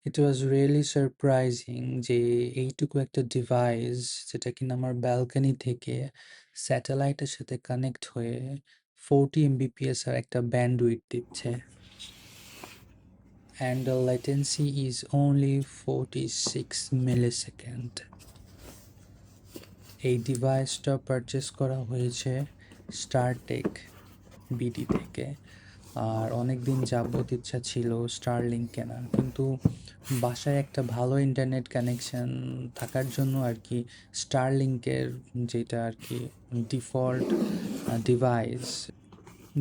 It was really surprising যে এইটুকু একটা ডিভাইস যেটা কিনা আমার ব্যালকনি থেকে স্যাটেলাইটের সাথে কানেক্ট হয়ে 40 Mbps আর একটা ব্যান্ডউইথ দিচ্ছে, and the latency is only 46 millisecond. এই ডিভাইসটা পারচেস করা হয়েছে স্টারটেক বিডি থেকে। আর অনেক দিন যাবত ইচ্ছা ছিল স্টারলিংক কেনার, কিন্তু বাসায় একটা ভালো ইন্টারনেট কানেকশন থাকার জন্য আর কি স্টারলিংকের যেটা আর কি ডিফল্ট ডিভাইস,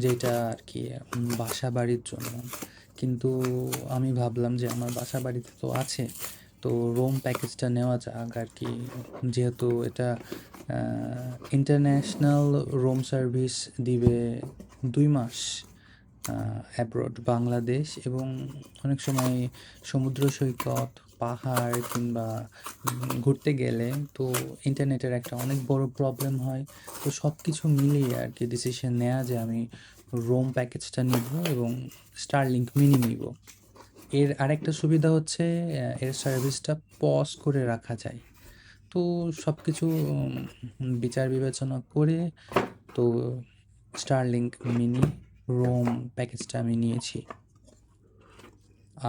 যেটা আর কি বাসা বাড়ির জন্য। কিন্তু আমি ভাবলাম যে আমার বাসা বাড়িতে তো আছে, তো রোম প্যাকেজটা নেওয়া যাক আর কি, যেহেতু এটা ইন্টারন্যাশনাল রোম সার্ভিস দিবে 2 মাস অ্যাব্রড বাংলাদেশ, এবং অনেক সময় সমুদ্র সৈকত, পাহাড় কিংবা ঘুরতে গেলে তো ইন্টারনেটের একটা অনেক বড় প্রবলেম হয়। তো সব কিছু মিলিয়ে আর কি ডিসিশন নেওয়া যে আমি রোম প্যাকেজটা নিব এবং স্টারলিংক মিনি নিব। এর আরেকটা সুবিধা হচ্ছে এর সার্ভিসটা পজ করে রাখা যায়। তো সব কিছু বিচার বিবেচনা করে তো স্টারলিংক মিনি রোম প্যাকেজটা আমি নিয়েছি।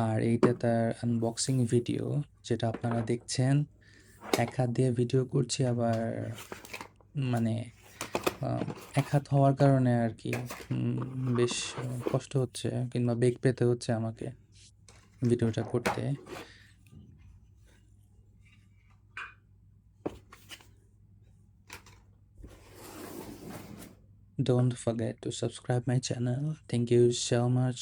আর এইটা তার আনবক্সিং ভিডিও যেটা আপনারা দেখছেন। এক হাত দিয়ে ভিডিও করছি, আবার মানে এক হাত হওয়ার কারণে আর কি বেশ কষ্ট হচ্ছে কিংবা বেগ পেতে হচ্ছে আমাকে ভিডিওটা করতে। Don't forget to subscribe my channel. Thank you so much.